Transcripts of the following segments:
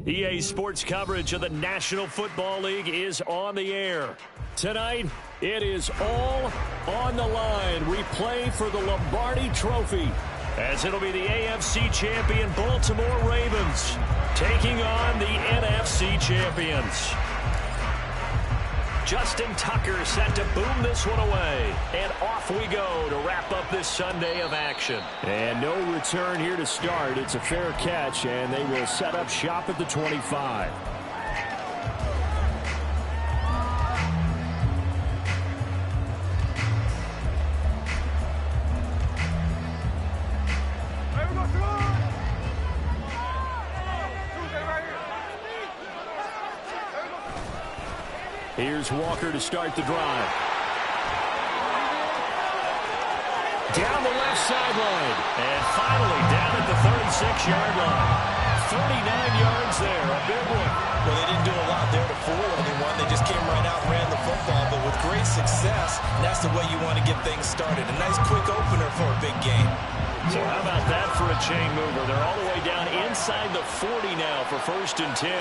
EA Sports coverage of the National Football League is on the air. Tonight, it is all on the line. We play for the Lombardi Trophy, as it'll be the AFC champion Baltimore Ravens taking on the NFC champions. Justin Tucker set to boom this one away. And off we go to wrap up this Sunday of action. And no return here to start. It's a fair catch, and they will set up shop at the 25. Here's Walker to start the drive. Down the left sideline. And finally down at the 36-yard line. 39 yards there, a big one. Well, they didn't do a lot there to fool anyone. They just came right out and ran the football. But with great success, that's the way you want to get things started. A nice quick opener for a big game. So how about that for a chain mover? They're all the way down inside the 40 now for 1st and 10.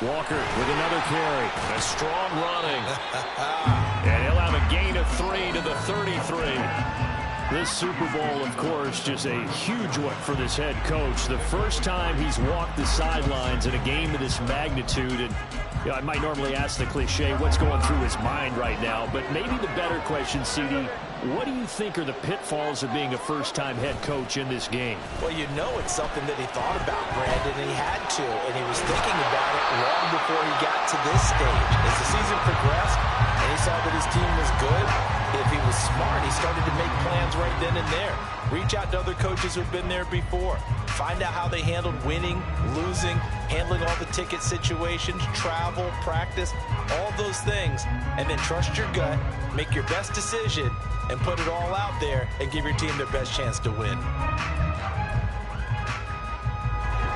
Walker with another carry. A strong running. And he'll have a gain of 3 to the 33. This Super Bowl, of course, just a huge one for this head coach. The first time he's walked the sidelines in a game of this magnitude. And you know, I might normally ask the cliche, what's going through his mind right now? But maybe the better question, CD, what do you think are the pitfalls of being a first-time head coach in this game? Well, you know it's something that he thought about, Brandon, and he had to. And he was thinking about it long before he got to this stage. As the season progressed and he saw that his team was good, if he was smart, he started to make plans right then and there. Reach out to other coaches who've been there before. Find out how they handled winning, losing, handling all the ticket situations, travel, practice, all those things. And then trust your gut, make your best decision, and put it all out there and give your team their best chance to win.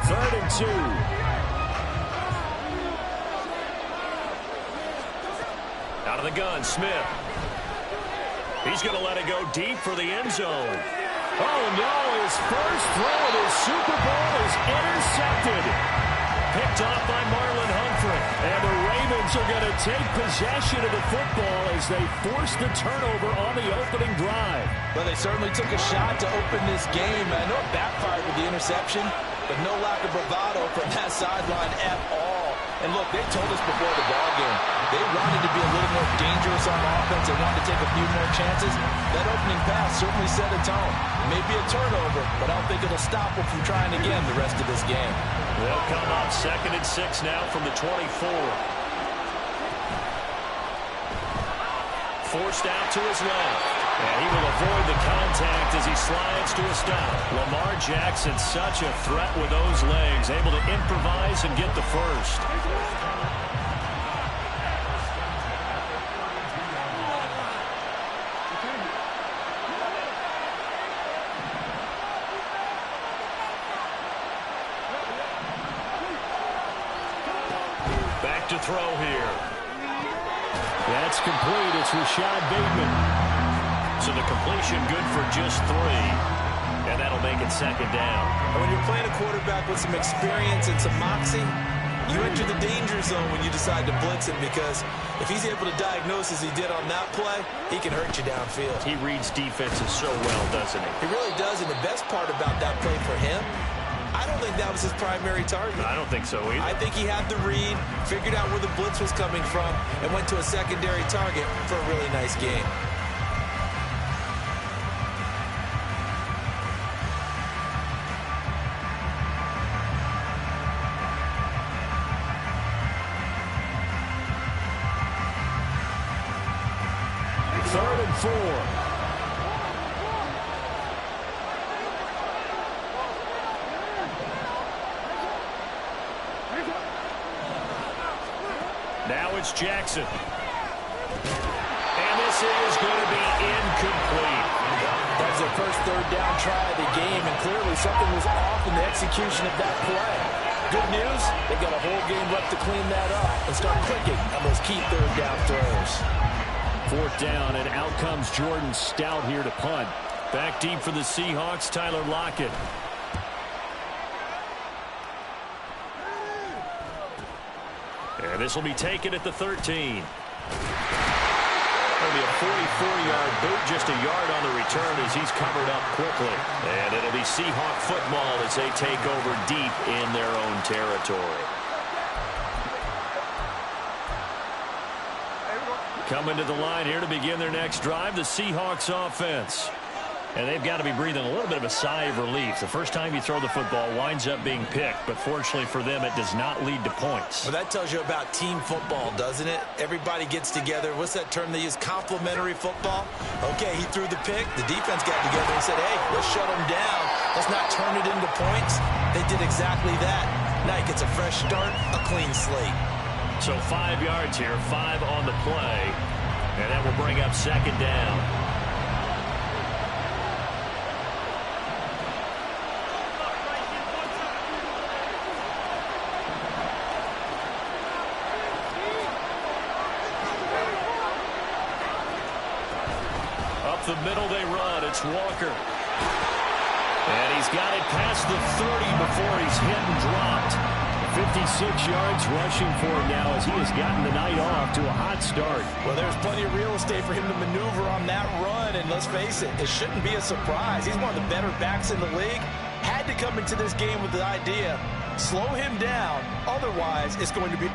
3rd and 2. Out of the gun, Smith. He's going to let it go deep for the end zone. Oh, no, his first throw of his Super Bowl is intercepted. Picked off by Marlon Humphrey. And the Ravens are going to take possession of the football as they force the turnover on the opening drive. Well, they certainly took a shot to open this game. I know it backfired with the interception, but no lack of bravado from that sideline at all. And look, they told us before the ball game, they wanted to be a little more dangerous on offense. They wanted to take a few more chances. That opening pass certainly set a tone. Maybe a turnover, but I don't think it'll stop them from trying again the rest of this game. They'll come up 2nd and 6 now from the 24. Forced out to his left. And he will avoid the contact as he slides to a stop. Lamar Jackson, such a threat with those legs, able to improvise and get the first. Back to throw here. That's complete. It's Rashad Bateman. So the completion good for just 3. And that'll make it 2nd down. And when you're playing a quarterback with some experience and some moxie, you enter the danger zone when you decide to blitz him, because if he's able to diagnose as he did on that play, he can hurt you downfield. He reads defenses so well, doesn't he? He really does, and the best part about that play for him, I don't think that was his primary target. I don't think so either. I think he had the read, figured out where the blitz was coming from, and went to a secondary target for a really nice game. Third and 4. Now it's Jackson. And this is going to be incomplete. That was their first 3rd down try of the game, and clearly something was off in the execution of that play. Good news, they got a whole game left to clean that up and start clicking on those key 3rd down throws. 4th down, and out comes Jordan Stout here to punt. Back deep for the Seahawks, Tyler Lockett. And this will be taken at the 13. It'll be a 44-yard boot, just a yard on the return as he's covered up quickly. And it'll be Seahawk football as they take over deep in their own territory. Coming to the line here to begin their next drive, the Seahawks offense. And they've got to be breathing a little bit of a sigh of relief. The first time you throw the football winds up being picked, but fortunately for them, it does not lead to points. Well, that tells you about team football, doesn't it? Everybody gets together. What's that term they use? Complementary football? Okay, he threw the pick. The defense got together and said, hey, let's shut him down. Let's not turn it into points. They did exactly that. Now he gets a fresh start, a clean slate. So 5 yards here, 5 on the play, and that will bring up second down. Up the middle they run. It's Walker. And he's got it past the 30 before he's hit and dropped. 56 yards rushing for him now as he has gotten the night off to a hot start. Well, there's plenty of real estate for him to maneuver on that run, and let's face it, it shouldn't be a surprise. He's one of the better backs in the league. Had to come into this game with the idea, slow him down, otherwise it's going to be...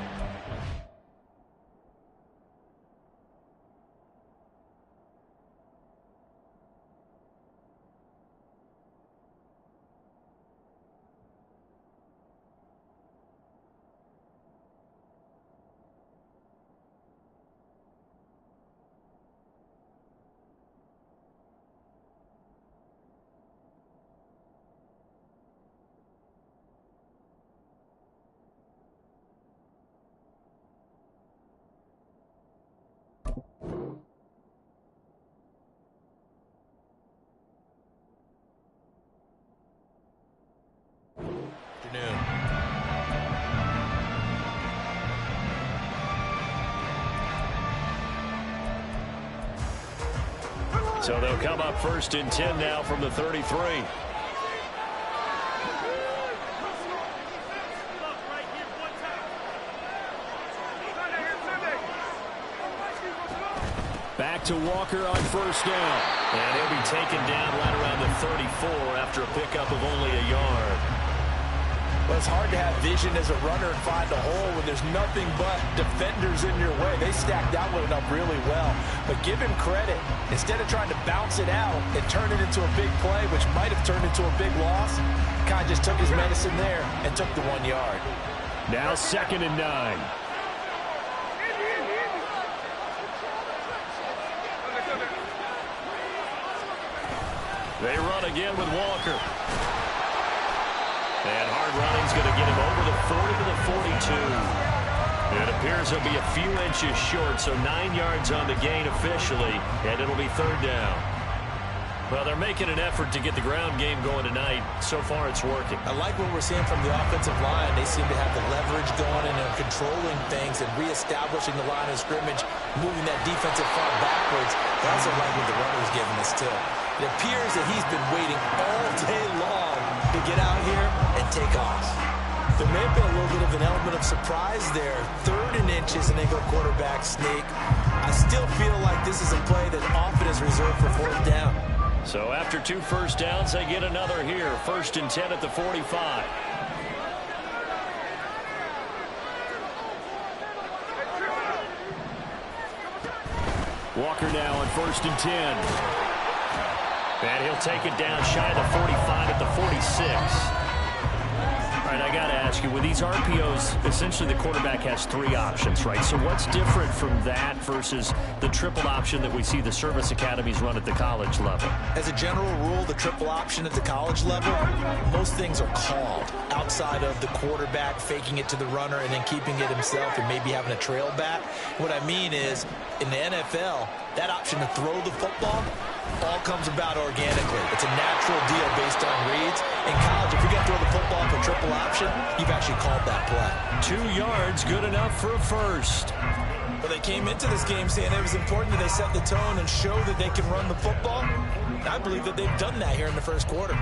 So they'll come up first and 10 now from the 33. Back to Walker on first down. And he'll be taken down right around the 34 after a pickup of only a yard. Well, it's hard to have vision as a runner and find a hole when there's nothing but defenders in your way. They stacked that one up really well. But give him credit. Instead of trying to bounce it out and turn it into a big play, which might have turned into a big loss, kind of just took his medicine there and took the 1 yard. Now 2nd and 9. They run again with Walker. And hard running's going to get him over the 40 to the 42. It appears he'll be a few inches short, so 9 yards on the gain officially, and it'll be 3rd down. Well, they're making an effort to get the ground game going tonight. So far, it's working. I like what we're seeing from the offensive line. They seem to have the leverage going and they're controlling things and reestablishing the line of scrimmage, moving that defensive front backwards. I also like what the runner's giving us, too. It appears that he's been waiting all day long to get out here and take off. There may have been a little bit of an element of surprise there. 3rd and inches and they go quarterback sneak. I still feel like this is a play that often is reserved for 4th down. So after 2 first downs, they get another here. 1st and 10 at the 45. Walker now on 1st and 10. And he'll take it down shy of the 45 at the 46. All right, I got to ask you, with these RPOs, essentially the quarterback has 3 options, right? So what's different from that versus the triple option that we see the service academies run at the college level? As a general rule, the triple option at the college level, most things are called outside of the quarterback faking it to the runner and then keeping it himself and maybe having a trail back. What I mean is, in the NFL, that option to throw the football all comes about organically. It's a natural deal based on reads. In college, if you're going to throw the football for triple option, you've actually called that play. 2 yards, good enough for a first. Well, they came into this game saying it was important that they set the tone and show that they can run the football. I believe that they've done that here in the first quarter.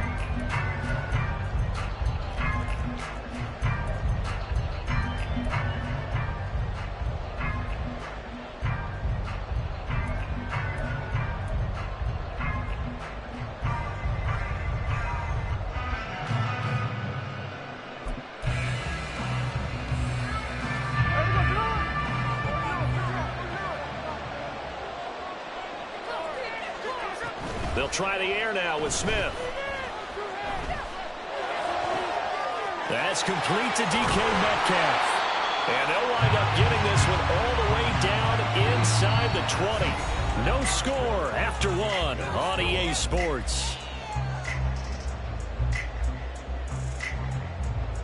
They'll try the air now with Smith. That's complete to DK Metcalf. And they'll wind up getting this one all the way down inside the 20. No score after one on EA Sports.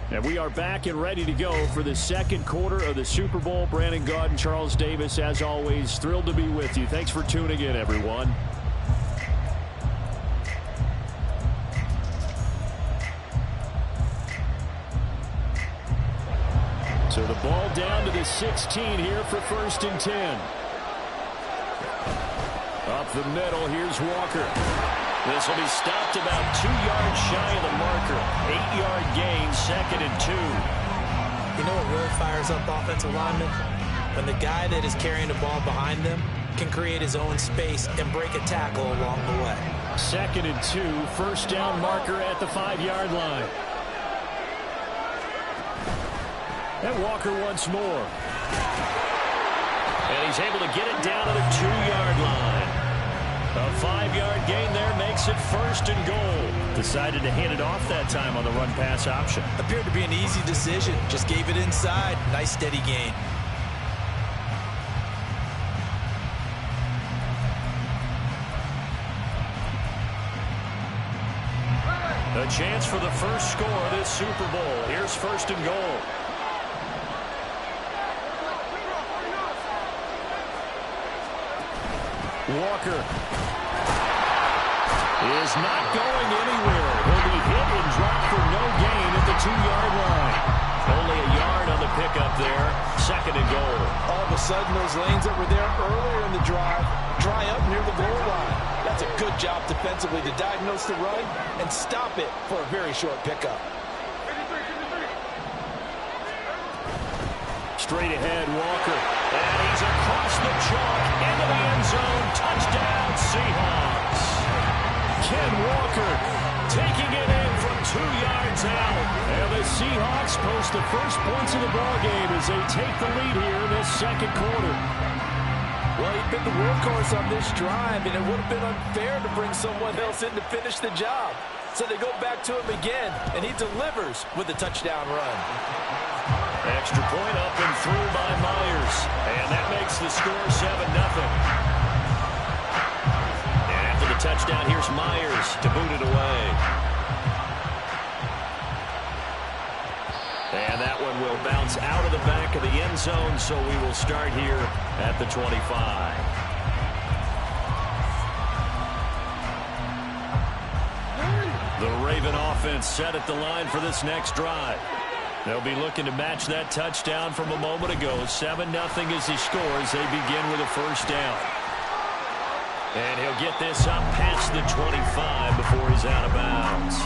And we are back and ready to go for the second quarter of the Super Bowl. Brandon Gaud and Charles Davis, as always, thrilled to be with you. Thanks for tuning in, everyone. So the ball down to the 16 here for 1st and 10. Up the middle, here's Walker. This will be stopped about 2 yards shy of the marker. 8-yard gain, 2nd and 2. You know what really fires up offensive linemen? When the guy that is carrying the ball behind them can create his own space and break a tackle along the way. 2nd and 2, 1st down marker at the 5-yard line. And Walker once more. And he's able to get it down to the 2-yard line. A 5-yard gain there makes it 1st and goal. Decided to hand it off that time on the run-pass option. Appeared to be an easy decision. Just gave it inside. Nice steady gain. A chance for the first score of this Super Bowl. Here's 1st and goal. Walker is not going anywhere. He'll be hit and dropped for no gain at the 2-yard line. Only a yard on the pickup there. 2nd and goal. All of a sudden, those lanes that were there earlier in the drive dry up near the goal line. That's a good job defensively to diagnose the run and stop it for a very short pickup. Straight ahead, Walker. And he's across the chalk into the end zone. Touchdown, Seahawks. Ken Walker taking it in from 2 yards out. And the Seahawks post the first points of the ballgame as they take the lead here in this second quarter. Well, he'd been the workhorse on this drive, and it would have been unfair to bring someone else in to finish the job. So they go back to him again, and he delivers with a touchdown run. Extra point up and through by Myers. And that makes the score 7-0. And after the touchdown, here's Myers to boot it away. And that one will bounce out of the back of the end zone, so we will start here at the 25. The Raven offense set at the line for this next drive. They'll be looking to match that touchdown from a moment ago. 7-0 as he scores. They begin with a 1st down. And he'll get this up past the 25 before he's out of bounds.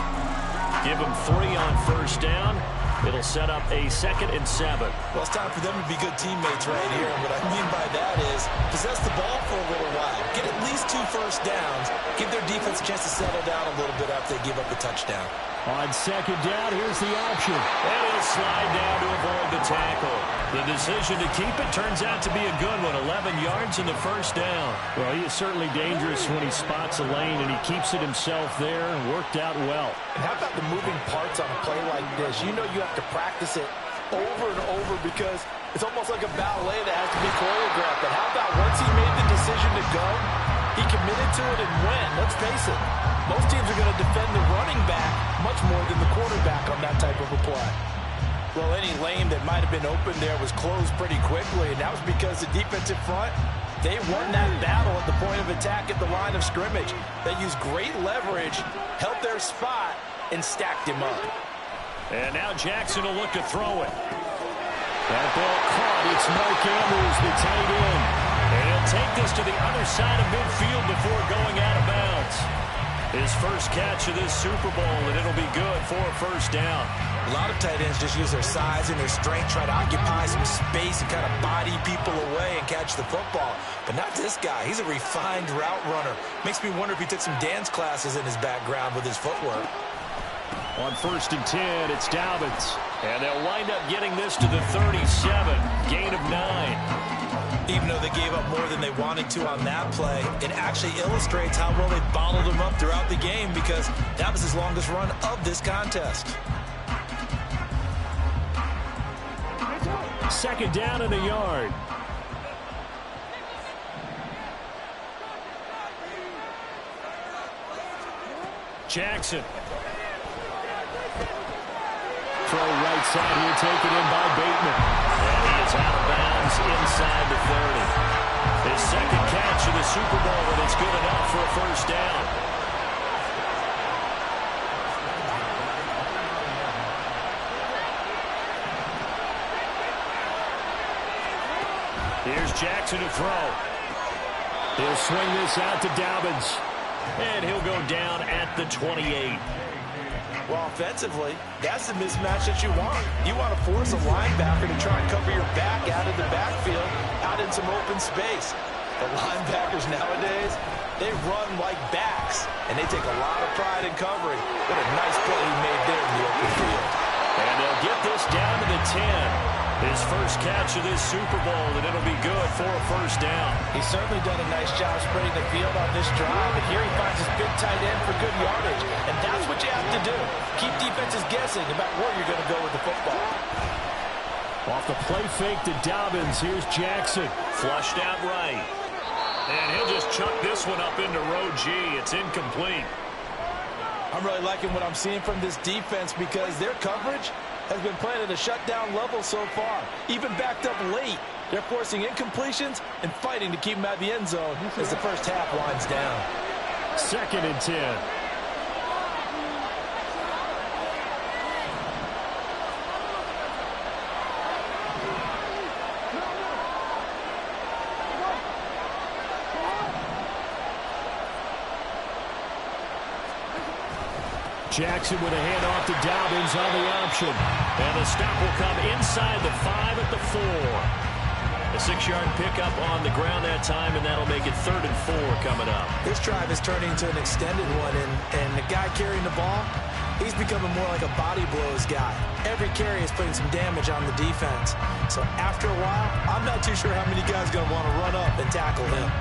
Give him 3 on 1st down. It'll set up a 2nd and 7. Well, it's time for them to be good teammates right here. And what I mean by that is possess the ball for a little while. Get at least 2 first downs. Give their defense a chance to settle down a little bit after they give up the touchdown. On 2nd down, here's the option. And he'll slide down to avoid the tackle. The decision to keep it turns out to be a good one. 11 yards in the 1st down. Well, he is certainly dangerous when he spots a lane, and he keeps it himself there and worked out well. And how about the moving parts on a play like this? You know you have to practice it over and over because it's almost like a ballet that has to be choreographed. But how about once he made the decision to go, he committed to it and went. Let's face it, most teams are going to defend the running back much more than the quarterback on that type of a play. Well, any lane that might have been open there was closed pretty quickly, and that was because the defensive front, they won that battle at the point of attack at the line of scrimmage. They used great leverage, held their spot, and stacked him up. And now Jackson will look to throw it. That ball caught. It's Mark Andrews, the tight end. And he'll take this to the other side of midfield before going out of bounds. His first catch of this Super Bowl, and it'll be good for a 1st down. A lot of tight ends just use their size and their strength, try to occupy some space and kind of body people away and catch the football. But not this guy. He's a refined route runner. Makes me wonder if he took some dance classes in his background with his footwork. On 1st and 10, it's Dobbins. And they'll wind up getting this to the 37. Gain of 9. Even though they gave up more than they wanted to on that play, it actually illustrates how well they bottled them up throughout the game because that was his longest run of this contest. Second down and a yard. Jackson. Throw right side here, taken in by Bateman. And he is out of bounds inside the 30. His second catch of the Super Bowl, and it's good enough for a first down. Here's Jackson to throw. He'll swing this out to Dobbins. And he'll go down at the 28. Well, offensively, that's the mismatch that you want. You want to force a linebacker to try and cover your back out of the backfield, out in some open space. The linebackers nowadays, they run like backs, and they take a lot of pride in covering. What a nice play he made there in the open field. And they'll get this down to the 10. His first catch of this Super Bowl, and it'll be good for a first down. He's certainly done a nice job spreading the field on this drive, and here he finds his big tight end for good yardage. And that's what you have to do. Keep defenses guessing about where you're going to go with the football. Off the play fake to Dobbins, here's Jackson. Flushed out right. And he'll just chuck this one up into row G. It's incomplete. I'm really liking what I'm seeing from this defense because their coverage has been playing at a shutdown level so far. Even backed up late, they're forcing incompletions and fighting to keep them out of the end zone as the first half winds down. Second and 10. Jackson with a handoff to Dobbins on the option. And the stop will come inside the 5 at the 4. A 6-yard pickup on the ground that time, and that'll make it 3rd and 4 coming up. This drive is turning into an extended one, and the guy carrying the ball, he's becoming more like a body blows guy. Every carry is putting some damage on the defense. So after a while, I'm not too sure how many guys are going to want to run up and tackle him.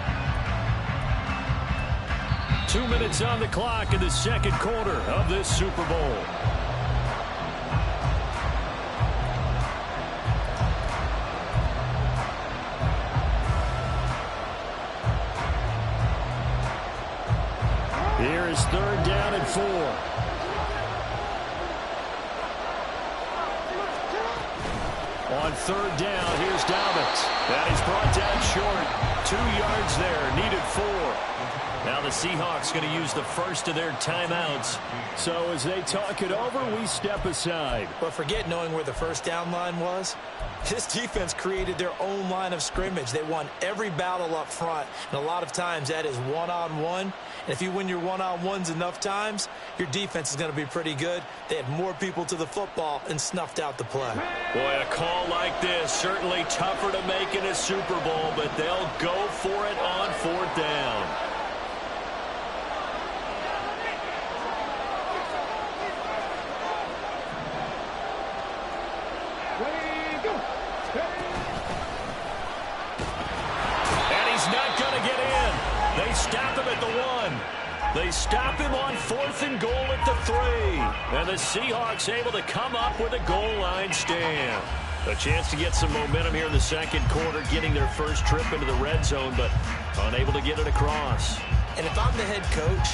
2 minutes on the clock in the second quarter of this Super Bowl. Here is 3rd down and 4. On 3rd down, here's Dobbins. That is brought down short. 2 yards there, needed 4. Now the Seahawks going to use the first of their timeouts. So as they talk it over, we step aside. But forget knowing where the first down line was. This defense created their own line of scrimmage. They won every battle up front. And a lot of times that is one-on-one. And if you win your one-on-ones enough times, your defense is going to be pretty good. They had more people to the football and snuffed out the play. Boy, a call like this, certainly tougher to make in a Super Bowl, but they'll go for it on 4th down. They stop him at the 1. They stop him on 4th and goal at the 3. And the Seahawks able to come up with a goal line stand. A chance to get some momentum here in the second quarter, getting their first trip into the red zone, but unable to get it across. And if I'm the head coach,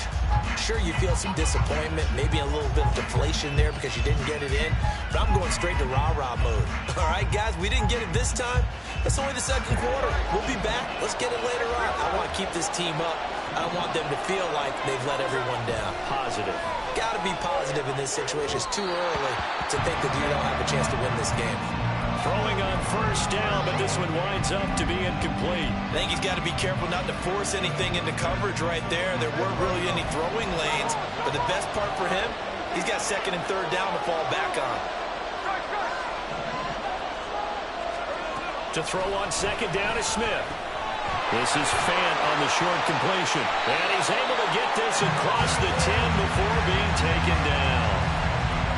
sure you feel some disappointment, maybe a little bit of deflation there because you didn't get it in, but I'm going straight to rah-rah mode. All right, guys, we didn't get it this time. It's only the second quarter. We'll be back. Let's get it later on. I want to keep this team up. I don't want them to feel like they've let everyone down. Positive. Got to be positive in this situation. It's too early to think that you don't have a chance to win this game. Throwing on 1st down, but this one winds up to be incomplete. I think he's got to be careful not to force anything into coverage right there. There weren't really any throwing lanes, but the best part for him, he's got 2nd and 3rd down to fall back on. To throw on 2nd down is Smith. This is Fant on the short completion. And he's able to get this across the 10 before being taken down.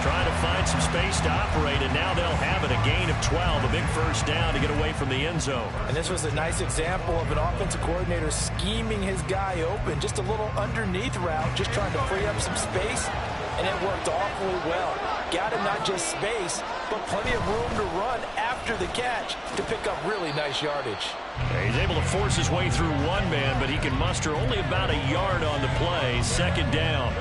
Trying to find some space to operate, and now they'll have it. A gain of 12, a big first down to get away from the end zone. And this was a nice example of an offensive coordinator scheming his guy open. Just a little underneath route, just trying to free up some space, and it worked awfully well. Got him not just space, but plenty of room to run after the catch to pick up really nice yardage. He's able to force his way through one man, but he can muster only about a yard on the play. Second down.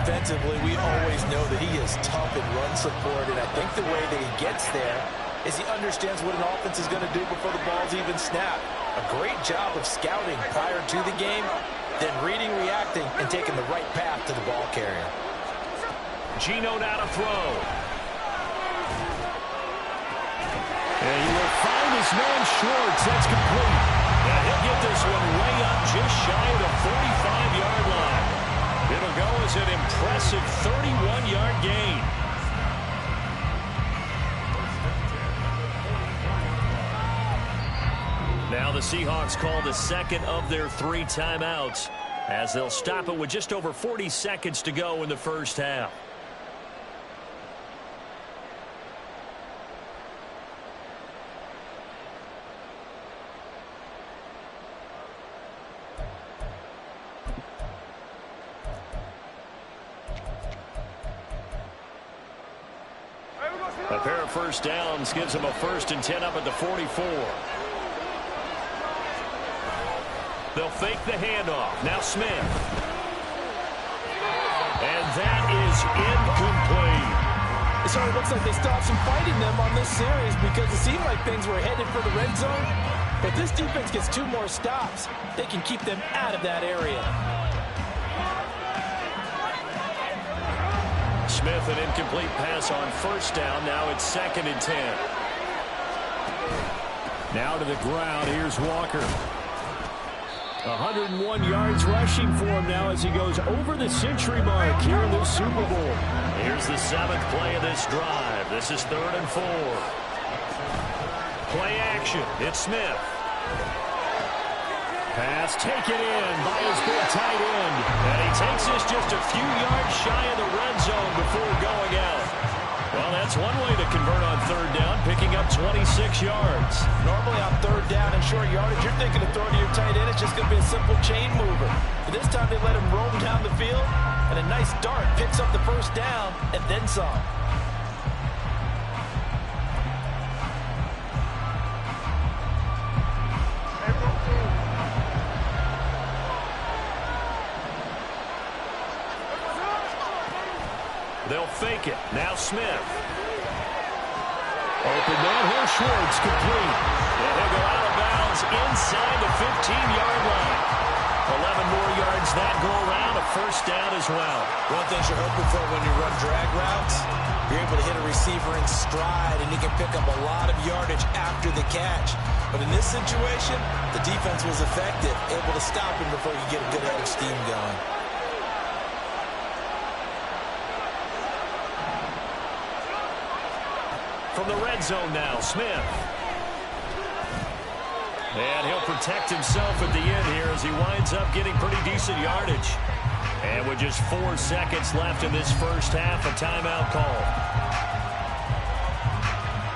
Defensively, we always know that he is tough in run support, and I think the way that he gets there is he understands what an offense is going to do before the ball's even snapped. A great job of scouting prior to the game, then reading, reacting, and taking the right path to the ball carrier. Geno now to throw. And he will find his man Schwartz. That's complete. And he'll get this one way up just shy of the 45-yard line. It'll go as an impressive 31-yard gain. Now the Seahawks call the second of their 3 timeouts as they'll stop it with just over 40 seconds to go in the first half. A pair of first downs gives him a 1st and 10 up at the 44. They'll fake the handoff. Now Smith. And that is incomplete. It sort of looks like they stopped some fighting them on this series because it seemed like things were headed for the red zone. But this defense gets 2 more stops. They can keep them out of that area. Smith, an incomplete pass on first down. Now it's 2nd and 10. Now to the ground. Here's Walker. 101 yards rushing for him now as he goes over the century mark here in the Super Bowl. Here's the 7th play of this drive. This is 3rd and 4. Play action. It's Smith. Pass taken in by his big tight end. And he takes this just a few yards shy of the red zone before going out. Well, that's one way to convert on 3rd down, picking up 26 yards. Normally on 3rd down and short yardage, you're thinking of throwing to your tight end. It's just going to be a simple chain mover. But this time they let him roam down the field, and a nice dart picks up the first down and then some. They'll fake it. Now Smith. Open man. Here's Schwartz, complete. And he'll go out of bounds inside the 15-yard line. 11 more yards that go around. A first down as well. One thing you're hoping for when you run drag routes, you're able to hit a receiver in stride, and he can pick up a lot of yardage after the catch. But in this situation, the defense was effective, able to stop him before you get a good head of steam going. From the red zone now, Smith. And he'll protect himself at the end here as he winds up getting pretty decent yardage. And with just 4 seconds left in this first half, a timeout call.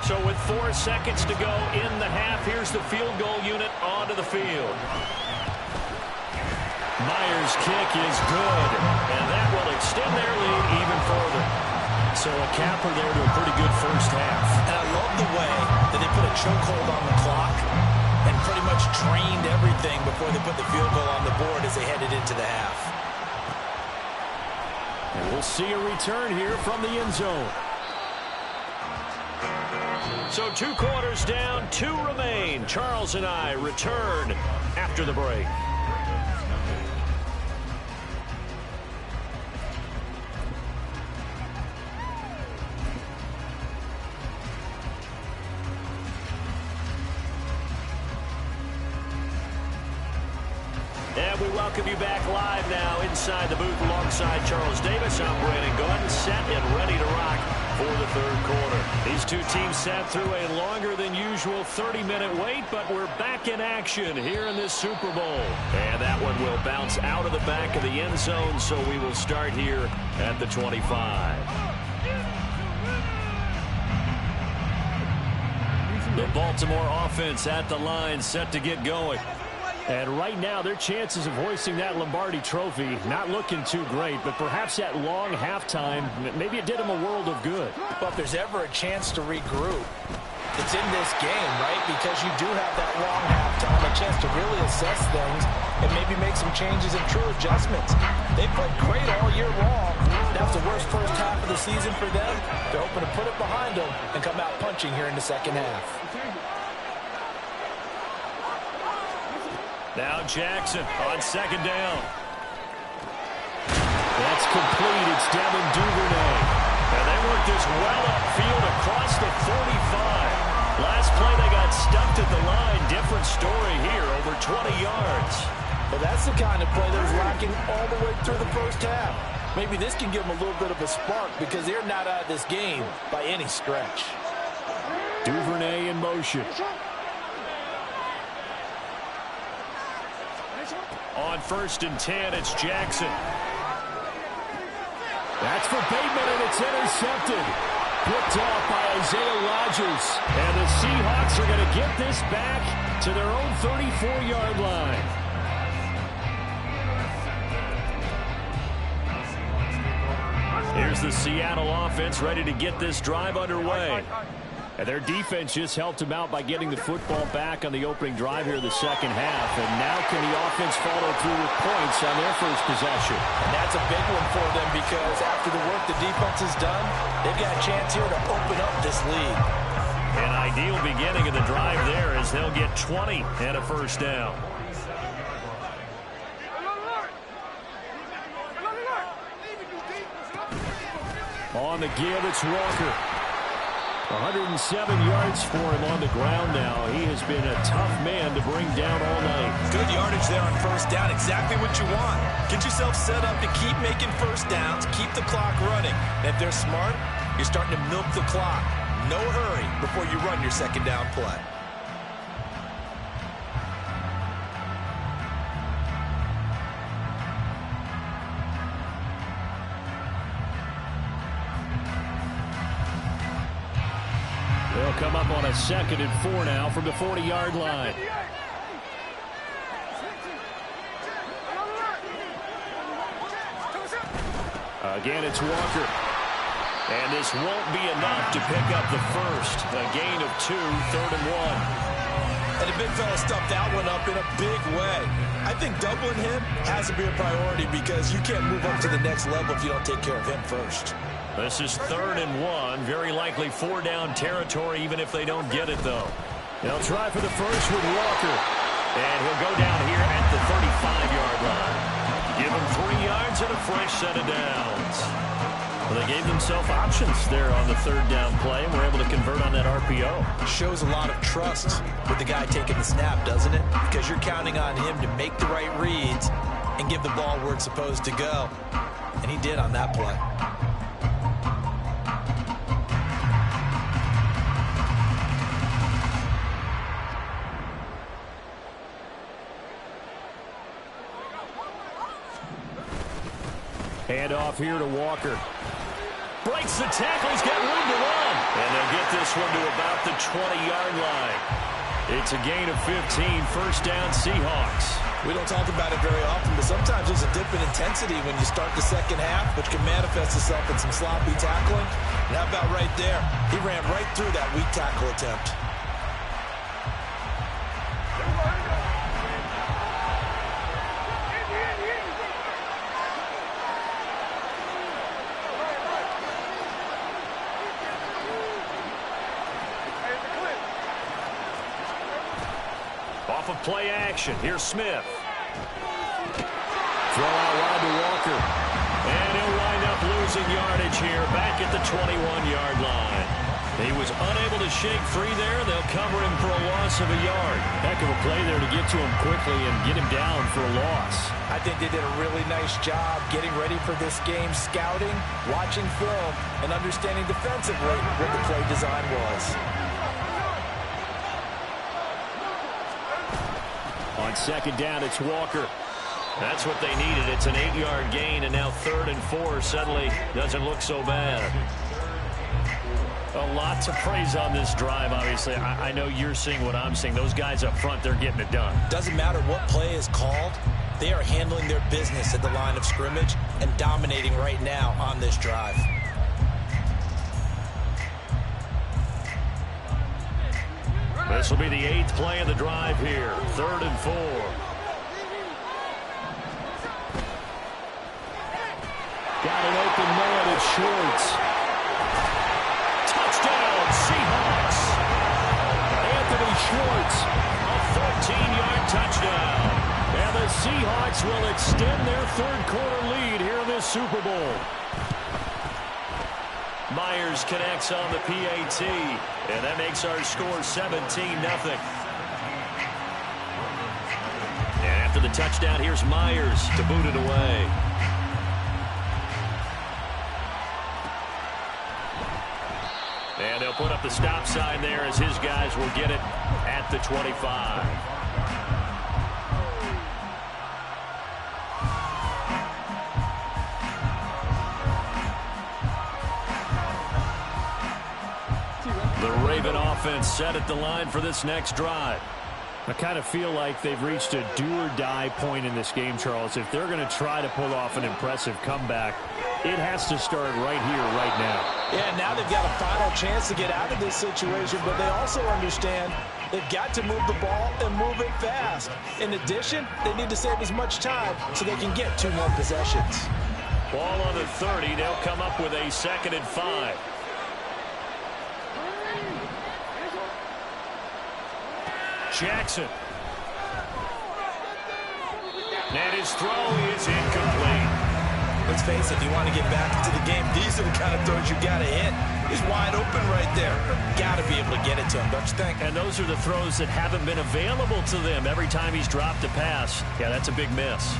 So with 4 seconds to go in the half, here's the field goal unit onto the field. Myers' kick is good, and that will extend their lead even further. So a capper there to a pretty good first half. And I love the way that they put a chokehold on the clock and pretty much trained everything before they put the field goal on the board as they headed into the half. And we'll see a return here from the end zone. So 2 quarters down, 2 remain. Charles and I return after the break. And we welcome you back live now inside the booth alongside Charles Davis. I'm Brandon Gunn, set and ready to rock for the third quarter. These two teams sat through a longer than usual 30-minute wait, but we're back in action here in this Super Bowl. And that one will bounce out of the back of the end zone, so we will start here at the 25. The Baltimore offense at the line, set to get going. And right now, their chances of hoisting that Lombardi trophy not looking too great, but perhaps that long halftime, maybe it did them a world of good. But if there's ever a chance to regroup, it's in this game, right? Because you do have that long halftime, a chance to really assess things and maybe make some changes and true adjustments. They played great all year long. That was the worst first half of the season for them. They're hoping to put it behind them and come out punching here in the second half. Now Jackson on second down. That's complete. It's Devin Duvernay. And they work this well upfield across the 45. Last play they got stuffed at the line. Different story here, over 20 yards. Well, that's the kind of play that was lacking all the way through the first half. Maybe this can give them a little bit of a spark because they're not out of this game by any stretch. Duvernay in motion. On 1st and 10, it's Jackson. That's for Bateman, and it's intercepted. Picked off by Isaiah Rodgers. And the Seahawks are going to get this back to their own 34-yard line. Here's the Seattle offense ready to get this drive underway. And their defense just helped them out by getting the football back on the opening drive here in the second half. And now can the offense follow through with points on their first possession? And that's a big one for them because after the work the defense has done, they've got a chance here to open up this lead. An ideal beginning of the drive there as they'll get 20 and a first down. On the give, it's Walker. 107 yards for him on the ground now. He has been a tough man to bring down all night. Good yardage there on first down. Exactly what you want. Get yourself set up to keep making first downs, keep the clock running. And if they're smart, you're starting to milk the clock. No hurry before you run your second down play. They'll come up on a 2nd and 4 now from the 40-yard line. Again, it's Walker. And this won't be enough to pick up the first. A gain of 2, 3rd and 1. And the big fella stuffed that one up in a big way. I think doubling him has to be a priority because you can't move up to the next level if you don't take care of him first. This is 3rd and 1. Very likely 4-down territory, even if they don't get it, though. They'll try for the first with Walker. And he'll go down here at the 35-yard line. Give him 3 yards and a fresh set of downs. Well, they gave themselves options there on the 3rd down play, and were able to convert on that RPO. Shows a lot of trust with the guy taking the snap, doesn't it? Because you're counting on him to make the right reads and give the ball where it's supposed to go. And he did on that play. Hand off here to Walker. Breaks the tackle. He's got room to run. And they'll get this one to about the 20-yard line. It's a gain of 15. First down, Seahawks. We don't talk about it very often, but sometimes there's a dip in intensity when you start the second half, which can manifest itself in some sloppy tackling. And how about right there? He ran right through that weak tackle attempt. Off of play action. Here's Smith. Throw out wide to Walker. And he'll wind up losing yardage here back at the 21-yard line. He was unable to shake free there. They'll cover him for a loss of a yard. Heck of a play there to get to him quickly and get him down for a loss. I think they did a really nice job getting ready for this game, scouting, watching film, and understanding defensively what the play design was. On second down, it's Walker. That's what they needed. It's an 8-yard gain, and now 3rd and 4 suddenly doesn't look so bad. A lot to praise on this drive, obviously. I know you're seeing what I'm seeing. Those guys up front, they're getting it done. Doesn't matter what play is called. They are handling their business at the line of scrimmage and dominating right now on this drive. This will be the 8th play of the drive here. 3rd and 4. Got an open man. It's Schwartz. Touchdown, Seahawks. Anthony Schwartz, a 14-yard touchdown. And the Seahawks will extend their 3rd quarter lead here in this Super Bowl. Myers connects on the PAT, and that makes our score 17-0. And after the touchdown, here's Myers to boot it away. And they'll put up the stop sign there as his guys will get it at the 25. The Raven offense set at the line for this next drive. I kind of feel like they've reached a do-or-die point in this game, Charles. If they're going to try to pull off an impressive comeback, it has to start right here, right now. Yeah, now they've got a final chance to get out of this situation, but they also understand they've got to move the ball and move it fast. In addition, they need to save as much time so they can get 2 more possessions. Ball on the 30. They'll come up with a 2nd and 5. Jackson. And his throw is incomplete. Let's face it, if you want to get back into the game, these are the kind of throws you got to hit. He's wide open right there. Got to be able to get it to him, don't you think? And those are the throws that haven't been available to them every time he's dropped a pass. Yeah, that's a big miss.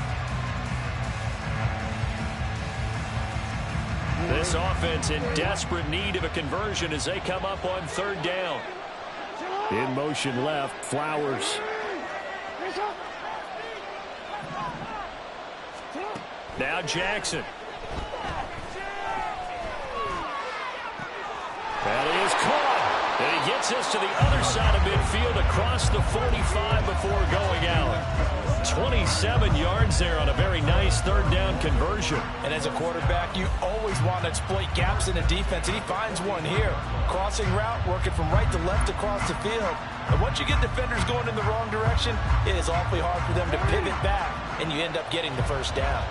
This offense in desperate need of a conversion as they come up on 3rd down. In motion left, Flowers. Now Jackson. That is caught. And he gets us to the other side of midfield across the 45 before going out. 27 yards there on a very nice 3rd down conversion. And as a quarterback, you always want to exploit gaps in a defense, and he finds one here. Crossing route, working from right to left across the field. And once you get defenders going in the wrong direction, it is awfully hard for them to pivot back, and you end up getting the 1st down.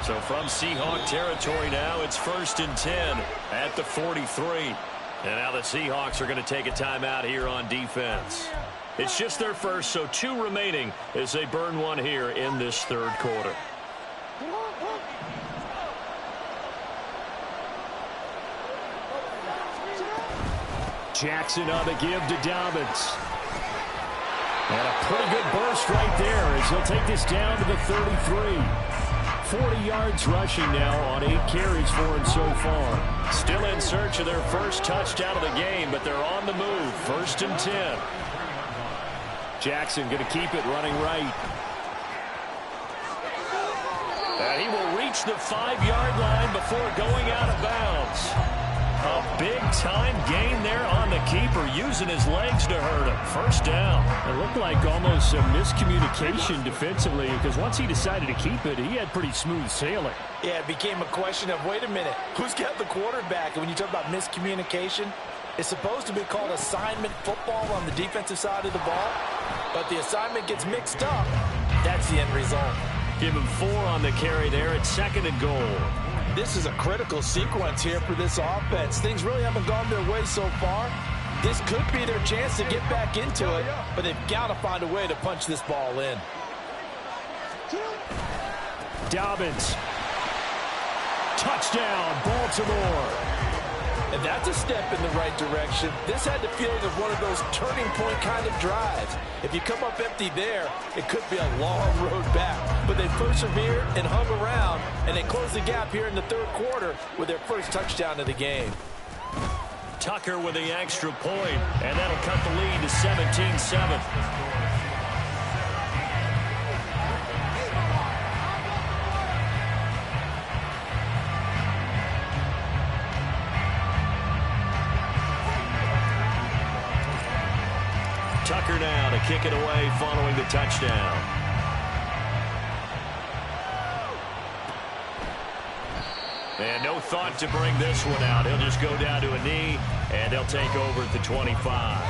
So from Seahawk territory now, it's 1st and 10 at the 43. And now the Seahawks are going to take a timeout here on defense. It's just their first, so 2 remaining as they burn one here in this 3rd quarter. Jackson on the give to Dobbins. And a pretty good burst right there as he'll take this down to the 33. 40 yards rushing now on 8 carries for him so far. Still in search of their first touchdown of the game, but they're on the move. 1st and 10. Jackson going to keep it running right. And he will reach the 5-yard line before going out of bounds. A big-time gain there on the keeper, using his legs to hurt him. 1st down. It looked like almost some miscommunication defensively, because once he decided to keep it, he had pretty smooth sailing. Yeah, it became a question of, wait a minute, who's got the quarterback? And when you talk about miscommunication, it's supposed to be called assignment football on the defensive side of the ball, but the assignment gets mixed up. That's the end result. Give him 4 on the carry there at 2nd and goal. This is a critical sequence here for this offense. Things really haven't gone their way so far. This could be their chance to get back into it, but they've got to find a way to punch this ball in. Dobbins. Touchdown, Baltimore. And that's a step in the right direction. This had the feeling of one of those turning point kind of drives. If you come up empty there, it could be a long road back. But they persevered and hung around, and they closed the gap here in the third quarter with their first touchdown of the game. Tucker with the extra point, and that'll cut the lead to 17-7. Tucker now to kick it away following the touchdown. And no thought to bring this one out. He'll just go down to a knee, and they'll take over at the 25.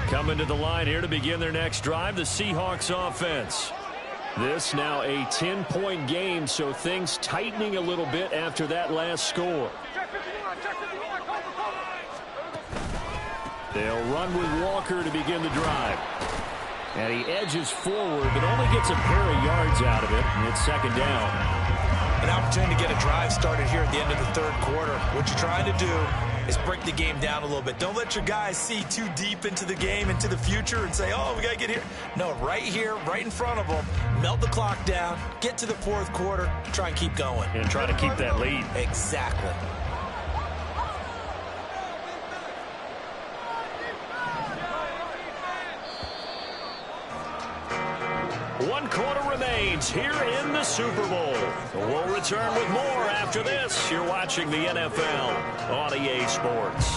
Coming to the line here to begin their next drive, the Seahawks offense. This now a 10-point game, so things tightening a little bit after that last score. They'll run with Walker to begin the drive. And he edges forward, but only gets a pair of yards out of it, and it's second down. An opportunity to get a drive started here at the end of the third quarter. What you're trying to do is break the game down a little bit. Don't let your guys see too deep into the game, into the future, and say, oh, we got to get here. No, right here, right in front of them, melt the clock down, get to the fourth quarter, try and keep going. And try to keep that lead. Exactly. One quarter remains here in the Super Bowl. We'll return with more after this. You're watching the NFL on EA Sports.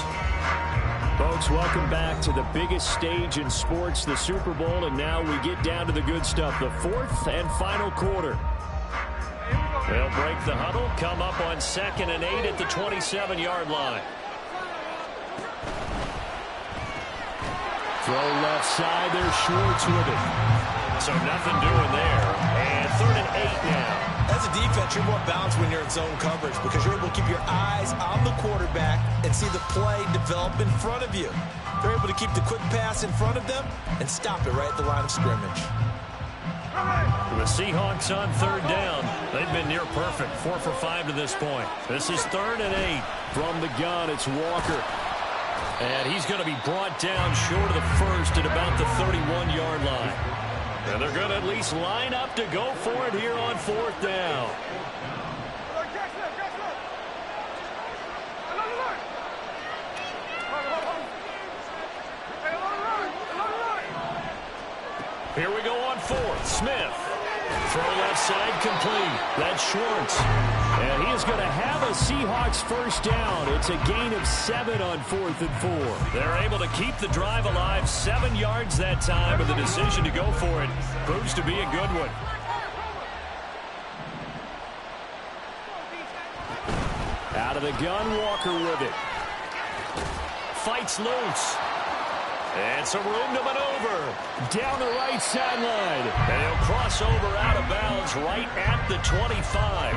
Folks, welcome back to the biggest stage in sports, the Super Bowl, and now we get down to the good stuff, the fourth and final quarter. They'll break the huddle, come up on 2nd and 8 at the 27-yard line. Throw left side, there's Schwartz with it. So nothing doing there. And 3rd and 8 now. As a defense, you're more balanced when you're in zone coverage because you're able to keep your eyes on the quarterback and see the play develop in front of you. They're able to keep the quick pass in front of them and stop it right at the line of scrimmage. The Seahawks on 3rd down. They've been near perfect, 4 for 5 to this point. This is 3rd and 8. From the gun, it's Walker. And he's going to be brought down short of the first at about the 31-yard line. And they're going to at least line up to go for it here on 4th down. Here we go on 4th. Smith. Throw left side complete. That's Schwartz. And he is going to have a Seahawks first down. It's a gain of 7 on 4th and 4. They're able to keep the drive alive. 7 yards that time, and the decision to go for it proves to be a good one. Out of the gun, Walker with it. Fights loose. And some room to maneuver down the right sideline. And he'll cross over out of bounds right at the 25.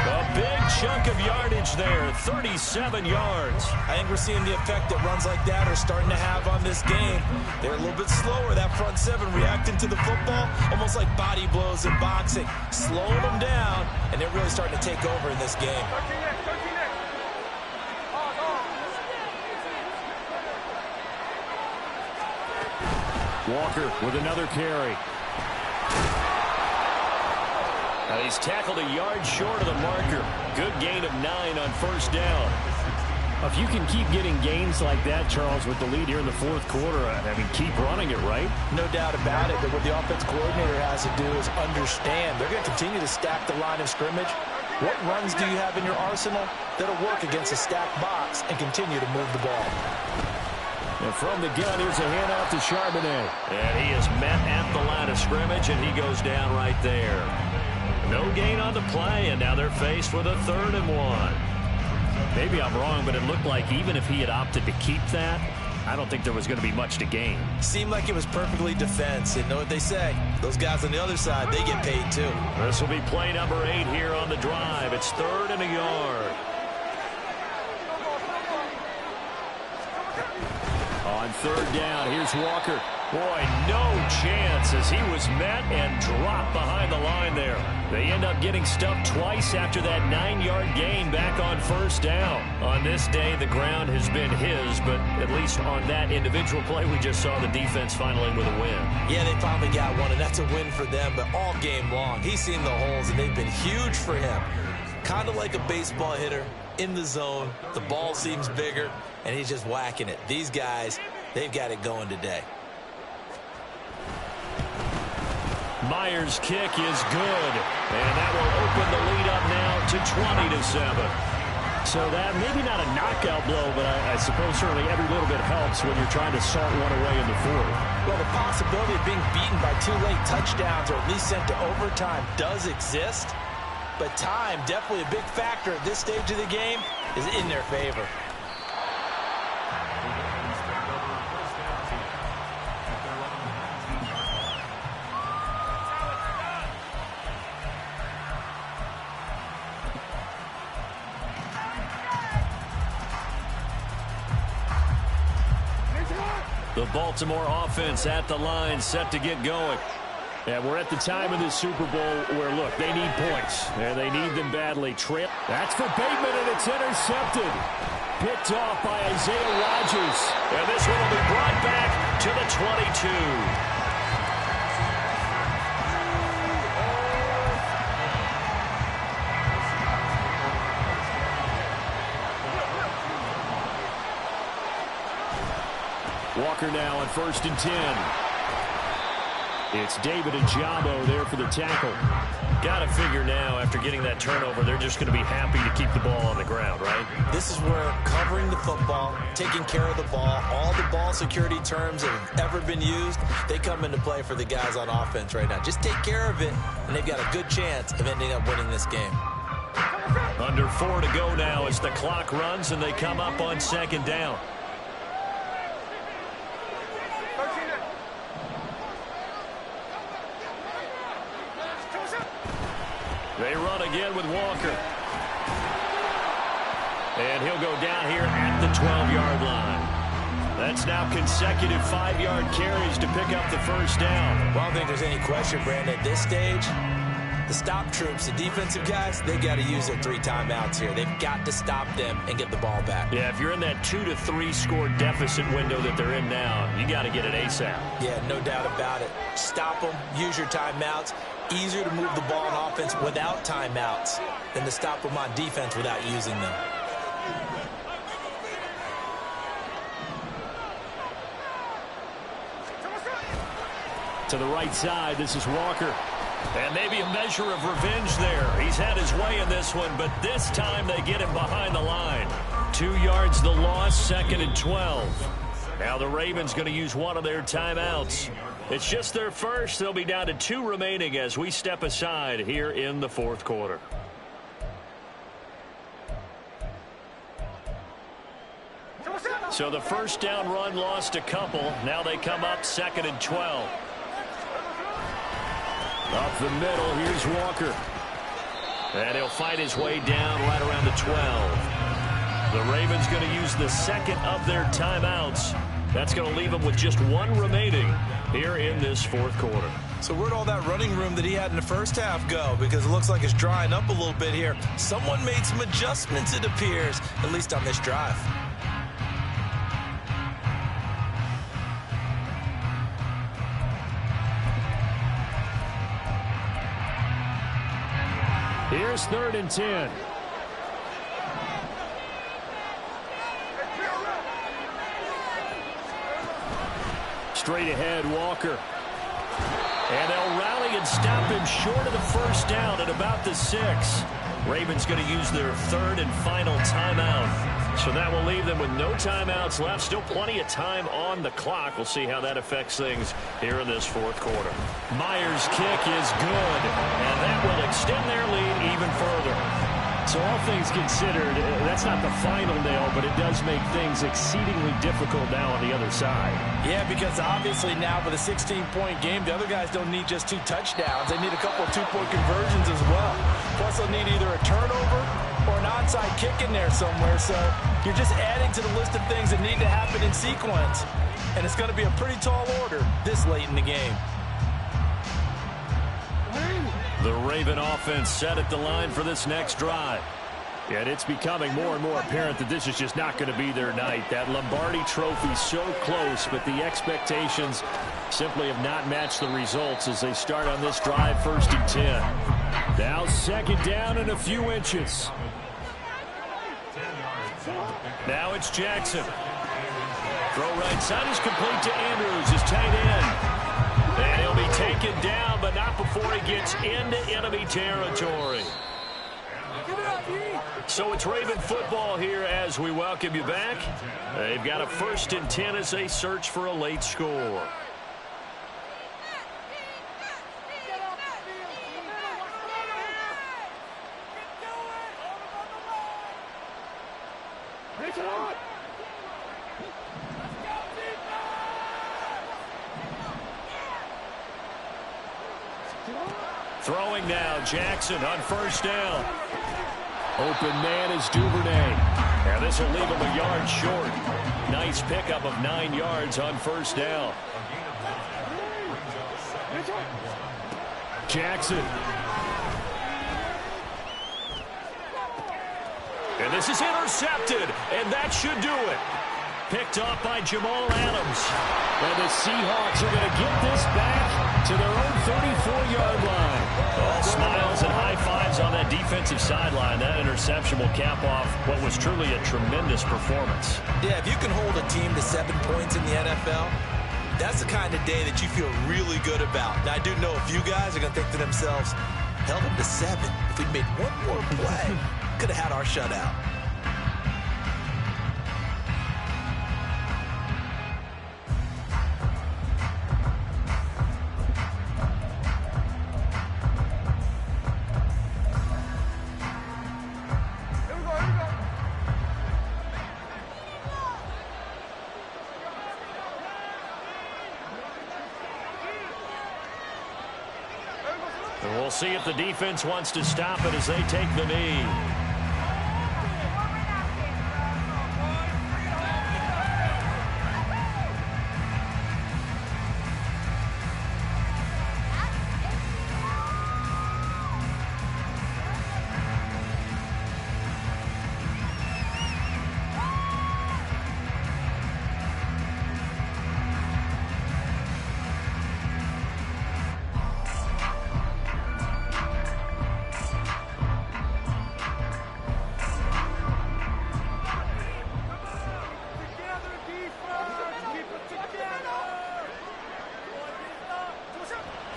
A big chunk of yardage there, 37 yards. I think we're seeing the effect that runs like that are starting to have on this game. They're a little bit slower, that front seven, reacting to the football, almost like body blows in boxing, slowing them down, and they're really starting to take over in this game. Walker with another carry. Now he's tackled a yard short of the marker. Good gain of 9 on 1st down. If you can keep getting gains like that, Charles, with the lead here in the 4th quarter, I mean, keep running it, right? No doubt about it. But what the offense coordinator has to do is understand they're going to continue to stack the line of scrimmage. What runs do you have in your arsenal that'll work against a stacked box and continue to move the ball? And from the gun, here's a handoff to Charbonnet. And he is met at the line of scrimmage, and he goes down right there. No gain on the play, and now they're faced with a 3rd and 1. Maybe I'm wrong, but it looked like even if he had opted to keep that, I don't think there was going to be much to gain. Seemed like it was perfectly defense. You know what they say. Those guys on the other side, they get paid too. This will be play number 8 here on the drive. It's 3rd and a yard. On 3rd down, here's Walker. Boy, no chance as he was met and dropped behind the line there. They end up getting stuffed twice after that 9-yard gain back on first down. On this day, the ground has been his, but at least on that individual play, we just saw the defense finally with a win. Yeah, they finally got one, and that's a win for them, but all game long, he's seen the holes, and they've been huge for him. Kind of like a baseball hitter in the zone. The ball seems bigger, and he's just whacking it. These guys, they've got it going today. Myers' kick is good, and that will open the lead up now to 20-7. So that maybe not a knockout blow, but I suppose certainly every little bit helps when you're trying to salt one away in the fourth. Well, the possibility of being beaten by 2 late touchdowns or at least sent to overtime does exist, but time, definitely a big factor at this stage of the game, is in their favor. The Baltimore offense at the line, set to get going. And we're at the time of the Super Bowl where, look, they need points. And they need them badly. That's for Bateman, and it's intercepted. Picked off by Isaiah Rodgers. And this one will be brought back to the 22. Walker now on 1st and 10. It's David Ojabo there for the tackle. Got to figure now, after getting that turnover, they're just going to be happy to keep the ball on the ground, right? This is where covering the football, taking care of the ball, all the ball security terms that have ever been used, they come into play for the guys on offense right now. Just take care of it, and they've got a good chance of ending up winning this game. Under 4 to go now as the clock runs, and they come up on 2nd down. They run again with Walker. And he'll go down here at the 12-yard line. That's now consecutive 5-yard carries to pick up the first down. Well, I don't think there's any question, Brandon, at this stage, the stop troops, the defensive guys, they got to use their 3 timeouts here. They've got to stop them and get the ball back. Yeah, if you're in that 2 to 3 score deficit window that they're in now, you got to get it ASAP. Yeah, no doubt about it. Stop them, use your timeouts. Easier to move the ball on offense without timeouts than to stop them on defense without using them. To the right side, this is Walker. And maybe a measure of revenge there. He's had his way in this one, but this time they get him behind the line. 2 yards the loss, 2nd and 12. Now the Ravens going to use one of their timeouts. It's just their first. They'll be down to 2 remaining as we step aside here in the 4th quarter. So the first down run lost a couple. Now they come up 2nd and 12. Up the middle, here's Walker. And he'll fight his way down right around the 12. The Ravens going to use the second of their timeouts. That's going to leave them with just 1 remaining here in this 4th quarter. So where'd all that running room that he had in the first half go? Because it looks like it's drying up a little bit here. Someone made some adjustments, it appears, at least on this drive. Here's 3rd and 10. Straight ahead, Walker. And they'll rally and stop him short of the first down at about the 6. Ravens going to use their 3rd and final timeout. So that will leave them with no timeouts left. Still plenty of time on the clock. We'll see how that affects things here in this 4th quarter. Myers' kick is good, and that will extend their lead even further. So all things considered, that's not the final nail, but it does make things exceedingly difficult now on the other side. Yeah, because obviously now with a 16-point game, the other guys don't need just 2 touchdowns. They need a couple of 2-point conversions as well. Plus, they'll need either a turnover or an onside kick in there somewhere, so you're just adding to the list of things that need to happen in sequence. And it's going to be a pretty tall order this late in the game. The Raven offense set at the line for this next drive. And it's becoming more and more apparent that this is just not going to be their night. That Lombardi trophy so close, but the expectations simply have not matched the results as they start on this drive, 1st and 10. Now 2nd down and a few inches. Now it's Jackson. Throw right side is complete to Andrews, his tight end. And he'll be taken down, but not before he gets into enemy territory. So it's Raven football here as we welcome you back. They've got a 1st and 10 as they search for a late score. Throwing now, Jackson on 1st down. Open man is Duvernay. And this will leave him a yard short. Nice pickup of 9 yards on 1st down. Jackson. And this is intercepted, and that should do it. Picked off by Jamal Adams. And the Seahawks are going to get this back to their own 34-yard line. All smiles and high fives on that defensive sideline. That interception will cap off what was truly a tremendous performance. Yeah, if you can hold a team to 7 points in the NFL, that's the kind of day that you feel really good about. Now, I do know a few guys are going to think to themselves, held them to 7. If we made one more play, could have had our shutout. And we'll see if the defense wants to stop it as they take the knee.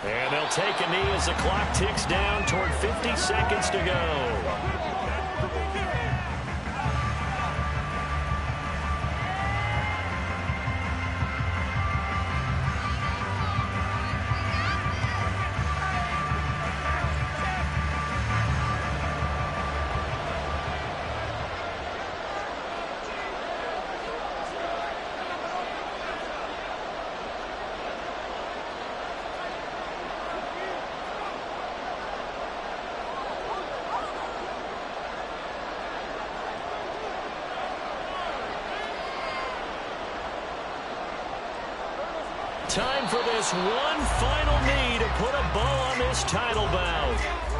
And they'll take a knee as the clock ticks down toward 50 seconds to go. Time for this one final knee to put a bow on this title bout.